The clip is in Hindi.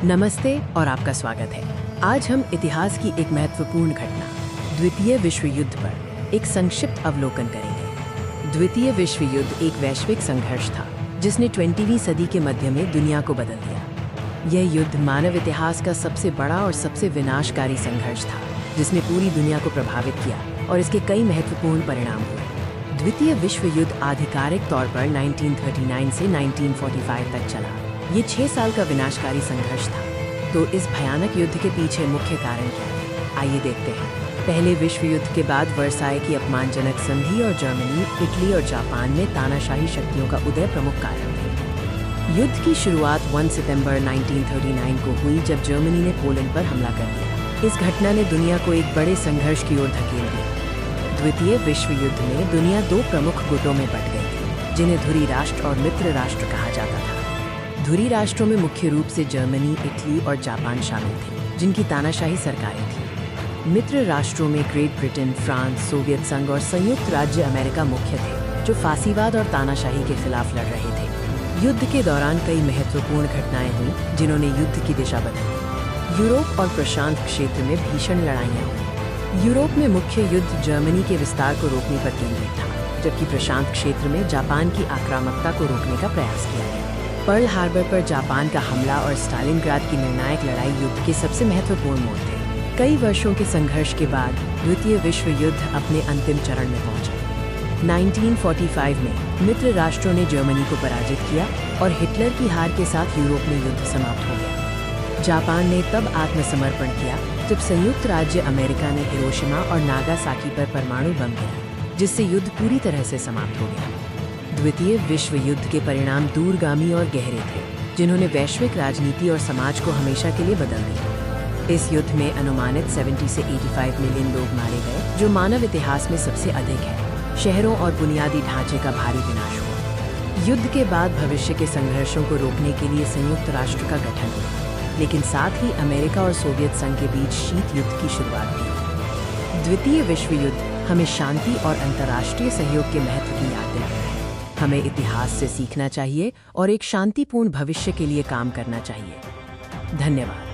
नमस्ते और आपका स्वागत है। आज हम इतिहास की एक महत्वपूर्ण घटना द्वितीय विश्व युद्ध पर एक संक्षिप्त अवलोकन करेंगे। द्वितीय विश्व युद्ध एक वैश्विक संघर्ष था जिसने 20वीं सदी के मध्य में दुनिया को बदल दिया। यह युद्ध मानव इतिहास का सबसे बड़ा और सबसे विनाशकारी संघर्ष था जिसने पूरी दुनिया को प्रभावित किया और इसके कई महत्वपूर्ण परिणाम हुए। द्वितीय विश्व युद्ध आधिकारिक तौर पर 1939 से 1945 तक चला। ये 6 साल का विनाशकारी संघर्ष था। तो इस भयानक युद्ध के पीछे मुख्य कारण क्या है, आइए देखते हैं। पहले विश्व युद्ध के बाद वर्साय की अपमानजनक संधि और जर्मनी, इटली और जापान में तानाशाही शक्तियों का उदय प्रमुख कारण थे। युद्ध की शुरुआत 1 सितंबर 1939 को हुई जब जर्मनी ने पोलैंड पर हमला कर दिया। इस घटना ने दुनिया को एक बड़े संघर्ष की ओर धकेल दिया। द्वितीय विश्व युद्ध में दुनिया 2 प्रमुख गुटों में बंट गई थी, जिन्हें धुरी राष्ट्र और मित्र राष्ट्र कहा जाता था। धुरी राष्ट्रों में मुख्य रूप से जर्मनी, इटली और जापान शामिल थे, जिनकी तानाशाही सरकारें थीं। मित्र राष्ट्रों में ग्रेट ब्रिटेन, फ्रांस, सोवियत संघ और संयुक्त राज्य अमेरिका मुख्य थे, जो फासीवाद और तानाशाही के खिलाफ लड़ रहे थे। युद्ध के दौरान कई महत्वपूर्ण घटनाएं हुई जिन्होंने युद्ध की दिशा बदली। यूरोप और प्रशांत क्षेत्र में भीषण लड़ाइयाँ हुई। यूरोप में मुख्य युद्ध जर्मनी के विस्तार को रोकने पर केंद्रित था, जबकि प्रशांत क्षेत्र में जापान की आक्रामकता को रोकने का प्रयास किया गया। पर्ल हार्बर पर जापान का हमला और स्टालिनग्राद की निर्णायक लड़ाई युद्ध के सबसे महत्वपूर्ण मोड़ थे। कई वर्षों के संघर्ष के बाद द्वितीय विश्व युद्ध अपने अंतिम चरण में पहुंचा। 1945 में मित्र राष्ट्रों ने जर्मनी को पराजित किया और हिटलर की हार के साथ यूरोप में युद्ध समाप्त हो गया। जापान ने तब आत्मसमर्पण किया जब संयुक्त राज्य अमेरिका ने हिरोशिमा और नागासाकी पर परमाणु बम गिराया, जिससे युद्ध पूरी तरह से समाप्त हो गया। द्वितीय विश्व युद्ध के परिणाम दूरगामी और गहरे थे, जिन्होंने वैश्विक राजनीति और समाज को हमेशा के लिए बदल दिया। इस युद्ध में अनुमानित 70 से 85 मिलियन लोग मारे गए, जो मानव इतिहास में सबसे अधिक है। शहरों और बुनियादी ढांचे का भारी विनाश हुआ। युद्ध के बाद भविष्य के संघर्षों को रोकने के लिए संयुक्त राष्ट्र का गठन हुआ, लेकिन साथ ही अमेरिका और सोवियत संघ के बीच शीत युद्ध की शुरुआत हुई। द्वितीय विश्व युद्ध हमें शांति और अंतर्राष्ट्रीय सहयोग के महत्व की याद दिलाता है। हमें इतिहास से सीखना चाहिए और एक शांतिपूर्ण भविष्य के लिए काम करना चाहिए। धन्यवाद।